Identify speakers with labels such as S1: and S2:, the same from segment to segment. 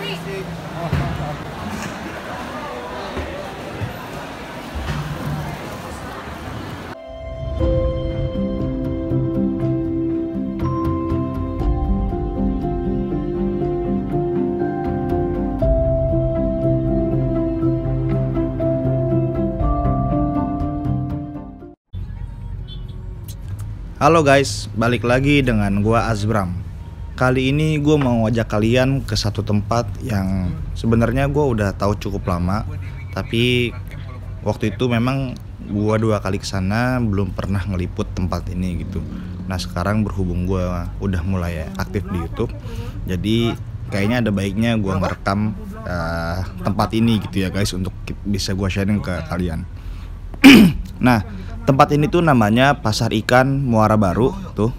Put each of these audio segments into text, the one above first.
S1: Halo guys, balik lagi dengan gua Azbram. Kali ini gua mau ajak kalian ke satu tempat yang sebenarnya gua udah tahu cukup lama, tapi waktu itu memang gua 2 kali kesana belum pernah ngeliput tempat ini gitu. Nah sekarang berhubung gua udah mulai aktif di YouTube, jadi kayaknya ada baiknya gua ngerekam tempat ini gitu ya guys, untuk bisa gua sharing ke kalian. Nah, tempat ini tuh namanya Pasar Ikan Muara Baru tuh.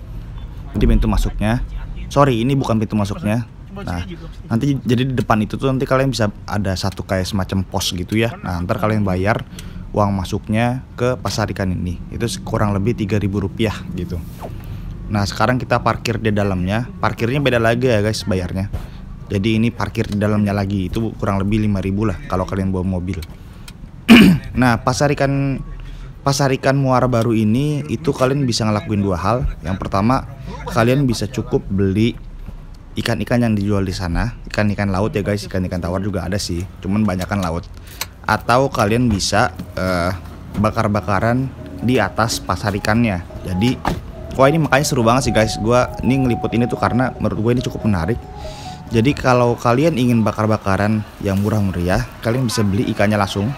S1: Ini pintu masuknya. Sorry, ini bukan pintu masuknya. Nah, nanti jadi di depan itu tuh nanti kalian bisa ada satu kayak semacam pos gitu ya. Nah, ntar kalian bayar uang masuknya ke pasar ikan ini. Itu kurang lebih Rp3.000 gitu. Nah, sekarang kita parkir di dalamnya. Parkirnya beda lagi ya guys bayarnya. Jadi ini parkir di dalamnya lagi. Itu kurang lebih 5.000 lah kalau kalian bawa mobil. Nah, Pasar Ikan Muara Baru ini itu kalian bisa ngelakuin 2 hal. Yang pertama, kalian bisa cukup beli ikan-ikan yang dijual di sana, ikan-ikan laut ya guys, ikan-ikan tawar juga ada sih, cuman banyakan laut. Atau kalian bisa bakar-bakaran di atas pasar ikannya. Jadi, wah ini makanya seru banget sih guys. Gua ini ngeliput ini tuh karena menurut gue ini cukup menarik. Jadi kalau kalian ingin bakar-bakaran yang murah meriah, kalian bisa beli ikannya langsung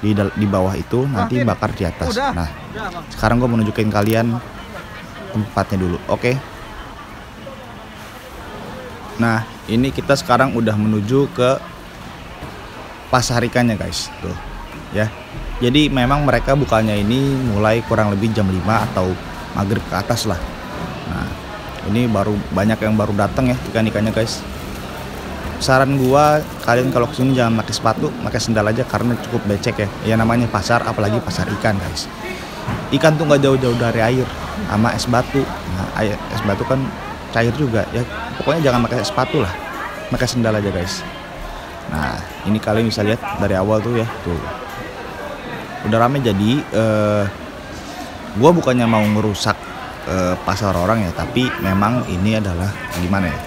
S1: di bawah itu, nanti bakar di atas. Nah, sekarang gue mau nunjukin kalian tempatnya dulu. Oke. Nah, ini kita sekarang udah menuju ke pasar ikannya guys. Tuh, ya. Jadi memang mereka bukanya ini mulai kurang lebih jam 5 atau maghrib ke atas lah. Nah, ini baru banyak yang baru datang ya ikan-ikannya guys. Saran gua, kalian kalau kesini jangan pakai sepatu, pakai sendal aja karena cukup becek ya. Ya namanya pasar, apalagi pasar ikan guys. Ikan tuh nggak jauh-jauh dari air sama es batu. Nah, es batu kan cair juga ya. Pokoknya jangan pakai sepatu lah, pakai sendal aja guys. Nah, ini kalian bisa lihat dari awal tuh ya, tuh udah rame. Jadi gua bukannya mau ngerusak pasar orang ya, tapi memang ini adalah gimana ya?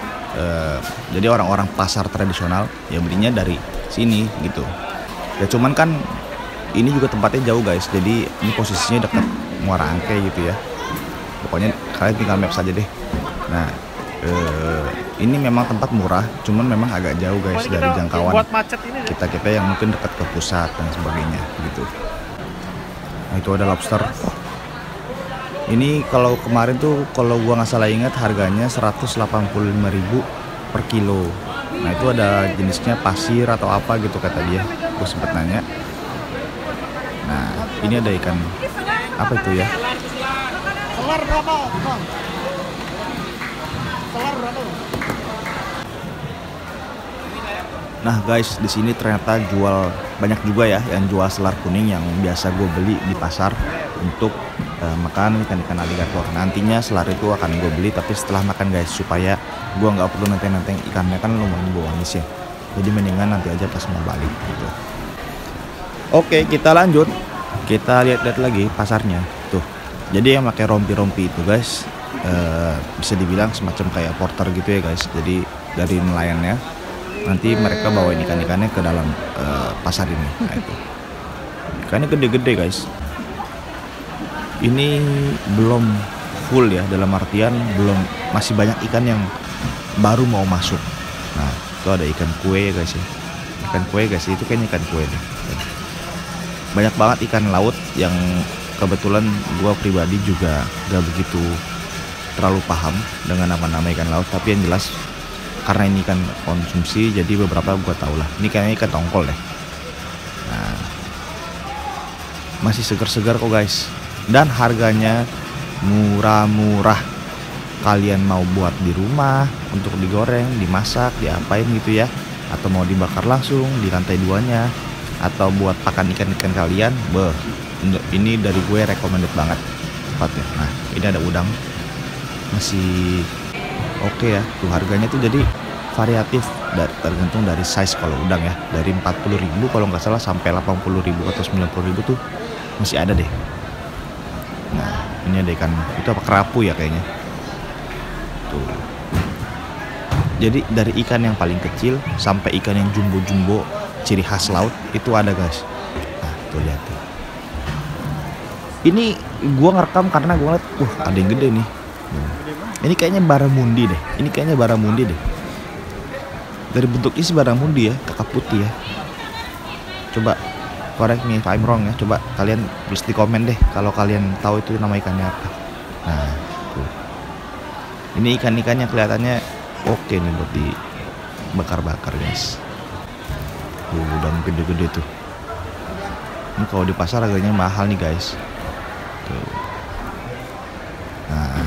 S1: Jadi orang-orang pasar tradisional ya belinya dari sini gitu. Ya cuman kan ini juga tempatnya jauh guys. Jadi ini posisinya dekat Muara Angke gitu ya. Pokoknya kalian tinggal map saja deh. Nah, ini memang tempat murah, cuman memang agak jauh guys dari jangkauan kita yang mungkin dekat ke pusat dan sebagainya gitu. Nah, itu ada lobster. Ini kalau kemarin tuh kalau gua nggak salah ingat harganya 185.000 per kilo. Nah itu ada jenisnya pasir atau apa gitu kata dia. Gua sempet nanya. Nah ini ada ikan apa itu ya?
S2: Selar berapa, Bang? Selar berapa?
S1: Nah guys, di sini ternyata banyak juga ya yang jual selar kuning yang biasa gue beli di pasar untuk makan ikan-ikan aligator. Nantinya selar itu akan gue beli tapi setelah makan guys, supaya gue nggak perlu nenteng-nenteng ikannya, kan lumayan bau amis ya. Jadi mendingan nanti aja pas mau balik gitu. Oke, kita lanjut. Kita lihat-lihat lagi pasarnya tuh. Jadi yang pakai rompi-rompi itu guys, bisa dibilang semacam kayak porter gitu ya guys. Jadi dari nelayannya nanti mereka bawa ikan-ikannya ke dalam pasar ini. Nah itu ikannya gede-gede guys. Ini belum full ya, dalam artian masih banyak ikan yang baru mau masuk. Nah itu ada ikan kue ya guys ya. Ikan kue guys, itu kayaknya ikan kue nih. Banyak banget ikan laut yang kebetulan gua pribadi juga gak begitu terlalu paham dengan nama-nama ikan laut, tapi yang jelas karena ini kan konsumsi, jadi beberapa gua tau lah. Ini kayaknya ikan tongkol deh. Nah, masih segar-segar kok guys. Dan harganya murah-murah. Kalian mau buat di rumah untuk digoreng, dimasak, diapain gitu ya, atau mau dibakar langsung di lantai 2-nya, atau buat pakan ikan-ikan kalian, ini dari gue recommended banget tempatnya. Nah, ini ada udang. Masih oke ya, tuh harganya tuh jadi variatif. tergantung dari size kalau udang ya, dari 40.000 kalau nggak salah sampai 80.000 atau 90.000 tuh masih ada deh. Nah ini ada ikan itu apa, kerapu ya kayaknya tuh. Jadi dari ikan yang paling kecil sampai ikan yang jumbo-jumbo ciri khas laut itu ada guys. Nah tuh lihat tuh. Ini gua ngerekam karena gua ngeliat ada yang gede nih. Ini kayaknya baramundi deh. Dari bentuknya sih baramundi ya, kakap putih ya. Coba correct me if I'm wrong ya. Coba kalian tulis di komen deh kalau kalian tahu itu nama ikannya apa. Nah, tuh. Ini ikan-ikannya kelihatannya oke nih buat dibakar-bakar guys. Udah gede-gede tuh. Ini kalau di pasar harganya mahal nih guys. Tuh. Nah,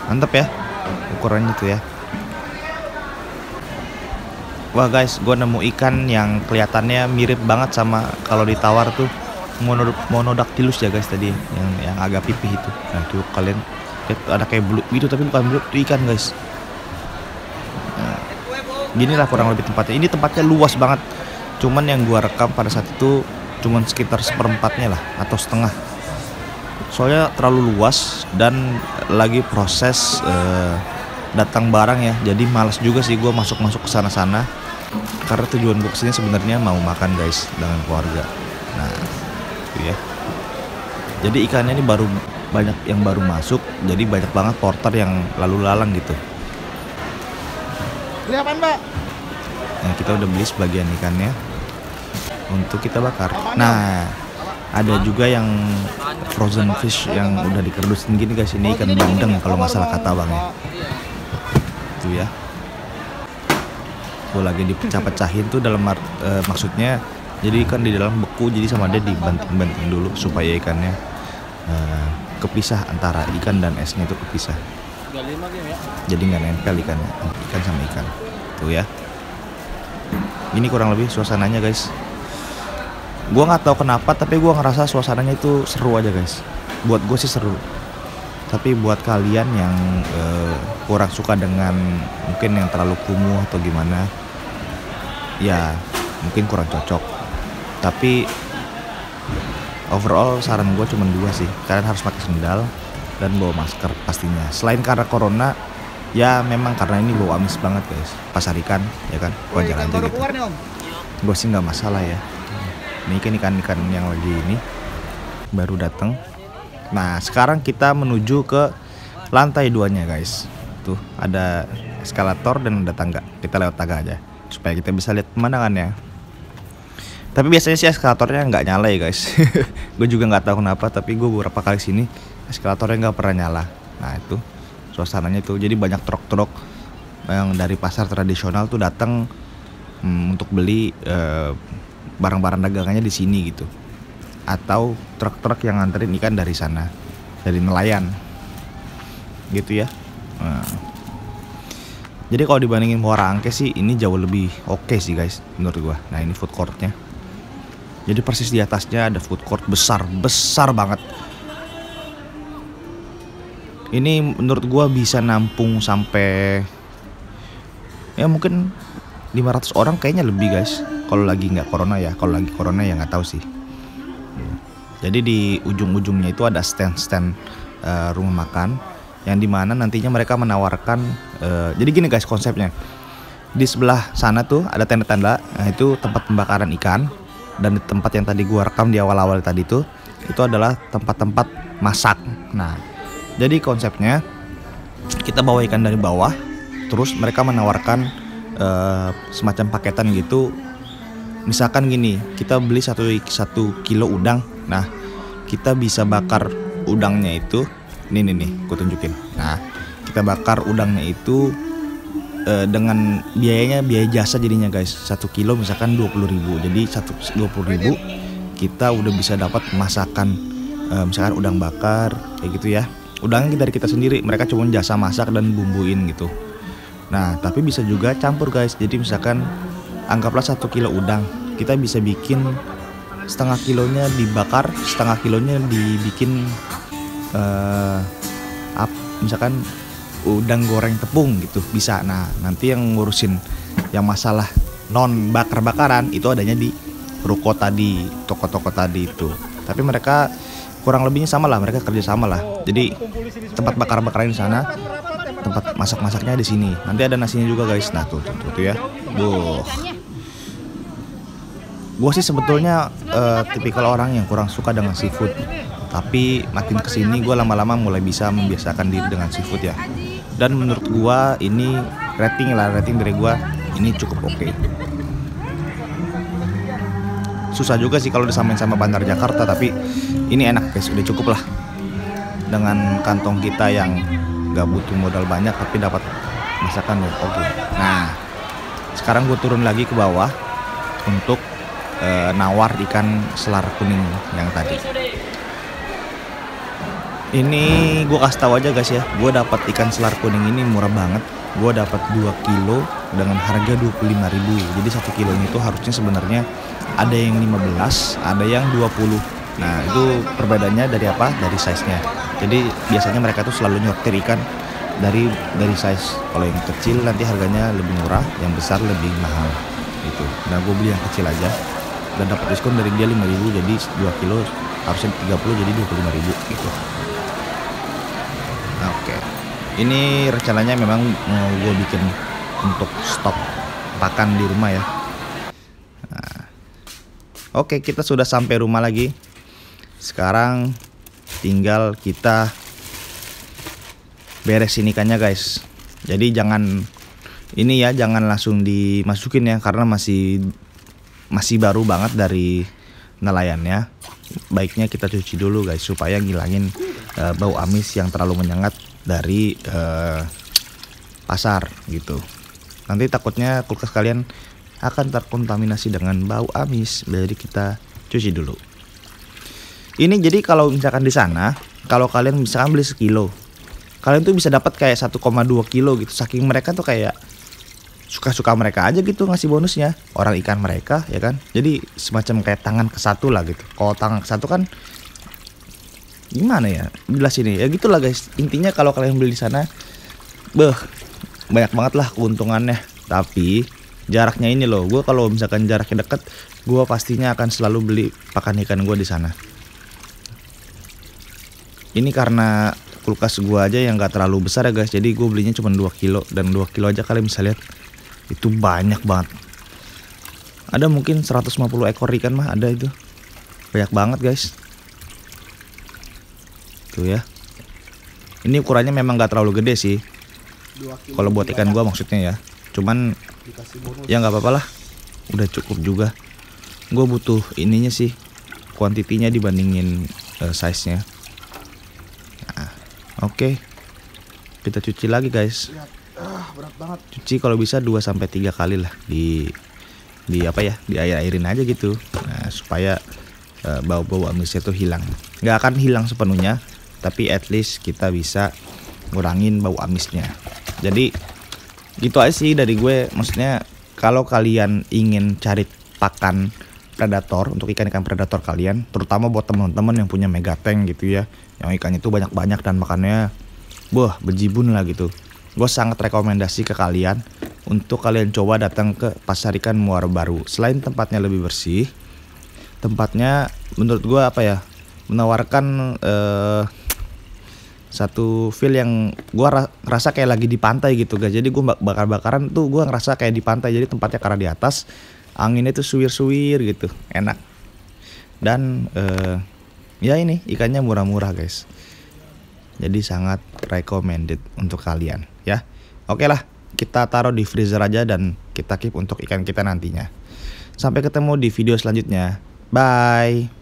S1: mantep ya ukurannya tuh ya. Wah guys, gue nemu ikan yang kelihatannya mirip banget sama kalau ditawar tuh Monodactylus ya guys tadi, yang agak pipih itu. Nah tuh kalian lihat ada kayak belut gitu tapi bukan belut, itu ikan guys. Nah, ginilah kurang lebih tempatnya. Ini tempatnya luas banget. Cuman yang gue rekam pada saat itu cuman sekitar seperempatnya lah atau setengah. Soalnya terlalu luas dan lagi proses datang barang ya, jadi malas juga sih gue masuk ke sana karena tujuan gue kesini sebenarnya mau makan guys dengan keluarga. Nah itu ya, jadi ikannya ini baru banyak yang baru masuk, jadi banyak banget porter yang lalu lalang gitu.
S2: Beli apaan Mbak?
S1: Nah kita udah beli sebagian ikannya untuk kita bakar. Nah ada juga yang frozen fish yang udah dikerdusin gini guys, ini ikan bandeng kalau nggak salah kata bang ya. Tuh ya, tuh lagi dipecah-pecahin tuh dalam maksudnya jadi ikan di dalam beku, jadi sama dia dibanting-banting dulu supaya ikannya kepisah, antara ikan dan esnya itu kepisah, jadi nggak nempel ikan sama ikan tuh ya. Ini kurang lebih suasananya guys. Gua nggak tahu kenapa tapi gua ngerasa suasananya itu seru aja guys. Buat gue sih seru. Tapi buat kalian yang kurang suka dengan mungkin yang terlalu kumuh atau gimana, ya mungkin kurang cocok. Tapi overall saran gue cuma 2 sih. Kalian harus pakai sendal dan bawa masker pastinya. Selain karena corona, ya memang karena ini bau amis banget guys. Pasar ikan ya kan, wajar aja gitu. Gue sih nggak masalah ya. Ini kan ikan-ikan yang lagi ini baru datang. Nah sekarang kita menuju ke lantai 2-nya guys. Tuh ada eskalator dan ada tangga. Kita lewat tangga aja supaya kita bisa lihat pemandangannya. Tapi biasanya sih eskalatornya nggak nyala ya guys. Gue juga nggak tahu kenapa, tapi gue beberapa kali sini eskalatornya nggak pernah nyala. Nah itu suasananya tuh, jadi banyak truk-truk yang dari pasar tradisional tuh datang untuk beli barang-barang dagangannya di sini gitu. Atau truk-truk yang nganterin ikan dari sana, dari nelayan gitu ya. Nah, jadi kalau dibandingin Muara Angke sih ini jauh lebih oke sih guys menurut gua. Nah ini food courtnya, jadi persis di atasnya ada food court besar banget. Ini menurut gua bisa nampung sampai ya mungkin 500 orang kayaknya lebih guys. Kalau lagi nggak corona ya, kalau lagi corona ya nggak tahu sih. Jadi di ujung-ujungnya itu ada stand-stand rumah makan yang dimana nantinya mereka menawarkan. Jadi gini guys konsepnya, di sebelah sana tuh ada tenda-tenda. Nah itu tempat pembakaran ikan, dan di tempat yang tadi gua rekam di awal-awal tadi tuh itu adalah tempat-tempat masak. Nah jadi konsepnya kita bawa ikan dari bawah, terus mereka menawarkan semacam paketan gitu. Misalkan gini, kita beli 1 kilo udang. Nah kita bisa bakar udangnya itu, nih gue tunjukin. Nah kita bakar udangnya itu dengan biaya jasa jadinya guys. 1 kilo misalkan 20.000, jadi 20.000 kita udah bisa dapat masakan, misalkan udang bakar kayak gitu ya. Udangnya dari kita sendiri, mereka cuma jasa masak dan bumbuin gitu. Nah tapi bisa juga campur guys. Jadi misalkan anggaplah 1 kilo udang, kita bisa bikin setengah kilonya dibakar, setengah kilonya dibikin misalkan udang goreng tepung gitu bisa. Nah nanti yang ngurusin yang masalah non bakar-bakaran itu adanya di ruko tadi, toko-toko tadi itu. Tapi mereka kurang lebihnya sama lah, mereka kerja sama lah. Jadi tempat bakar-bakaran di sana, tempat masak-masaknya di sini. Nanti ada nasinya juga guys. Nah tuh ya. Gue sih sebetulnya tipikal orang yang kurang suka dengan seafood. Tapi makin kesini gue lama-lama mulai bisa membiasakan diri dengan seafood ya. Dan menurut gue ini rating dari gue ini cukup oke. Susah juga sih kalau disamain sama Bandar Jakarta, tapi ini enak guys, udah cukup lah. Dengan kantong kita yang gak butuh modal banyak tapi dapat masakan yang oke. Nah sekarang gue turun lagi ke bawah untuk nawar ikan selar kuning yang tadi. Ini gue kasih tahu aja guys ya, gue dapat ikan selar kuning ini murah banget. Gue dapat 2 kilo dengan harga 25.000. Jadi 1 kilonya itu harusnya sebenarnya ada yang 15, ada yang 20. Nah itu perbedaannya dari apa? Dari size-nya. Jadi biasanya mereka tuh selalu nyortir ikan dari size. Kalau yang kecil nanti harganya lebih murah, yang besar lebih mahal gitu. Nah gue beli yang kecil aja dan dapat diskon dari dia 5.000, jadi 2 kilo harusnya 30 jadi 25.000 gitu. Oke. Ini rencananya memang mau gue bikin untuk stok pakan di rumah ya. Nah, oke, kita sudah sampai rumah lagi. Sekarang tinggal kita beresin ikannya guys. Jadi jangan langsung dimasukin ya, karena masih baru banget dari nelayannya. Baiknya kita cuci dulu guys supaya ngilangin bau amis yang terlalu menyengat dari pasar gitu. Nanti takutnya kulkas kalian akan terkontaminasi dengan bau amis. Jadi kita cuci dulu. Ini jadi kalau misalkan di sana, kalau kalian misalkan beli sekilo, kalian tuh bisa dapat kayak 1,2 kilo gitu. Saking mereka tuh kayak suka-suka mereka aja gitu ngasih bonusnya. Orang ikan mereka ya kan. Jadi semacam kayak tangan ke satu lah gitu. Kalau tangan ke satu kan gimana ya jelas ini ya gitulah guys. Intinya kalau kalian beli di sana, banyak banget lah keuntungannya. Tapi jaraknya ini loh, gue kalau misalkan jaraknya deket, gue pastinya akan selalu beli pakan ikan gue di sana. Ini karena kulkas gue aja yang gak terlalu besar ya guys, jadi gue belinya cuma 2 kilo. Dan 2 kilo aja kalian bisa lihat itu banyak banget. Ada mungkin 150 ekor ikan mah ada itu. Banyak banget guys. Tuh ya. Ini ukurannya memang gak terlalu gede sih kalau buat ikan gua maksudnya ya. Cuman ya nggak apa-apa lah, udah cukup juga. Gua butuh ininya sih, kuantitinya dibandingin size-nya. Nah, oke. Kita cuci lagi guys.
S2: Berat banget.
S1: Cuci kalau bisa 2-3 kali lah di air-airin aja gitu. Nah, supaya bau-bau amisnya tuh hilang. Nggak akan hilang sepenuhnya, tapi at least kita bisa ngurangin bau amisnya. Jadi gitu aja sih dari gue. Maksudnya kalau kalian ingin cari pakan predator untuk ikan-ikan predator kalian, terutama buat teman-teman yang punya mega tank gitu ya, yang ikannya tuh banyak-banyak dan makannya bejibun lah gitu, gue sangat rekomendasi ke kalian untuk kalian coba datang ke pasar ikan Muara Baru. Selain tempatnya lebih bersih, tempatnya menurut gue menawarkan satu feel yang gue rasa kayak lagi di pantai gitu guys. Jadi gue bakar-bakaran tuh gue ngerasa kayak di pantai. Jadi tempatnya karena di atas, anginnya tuh suwir-suwir gitu, enak. Dan ya ini ikannya murah-murah guys. Jadi sangat recommended untuk kalian ya. Oke lah, kita taruh di freezer aja dan kita keep untuk ikan kita nantinya. Sampai ketemu di video selanjutnya. Bye.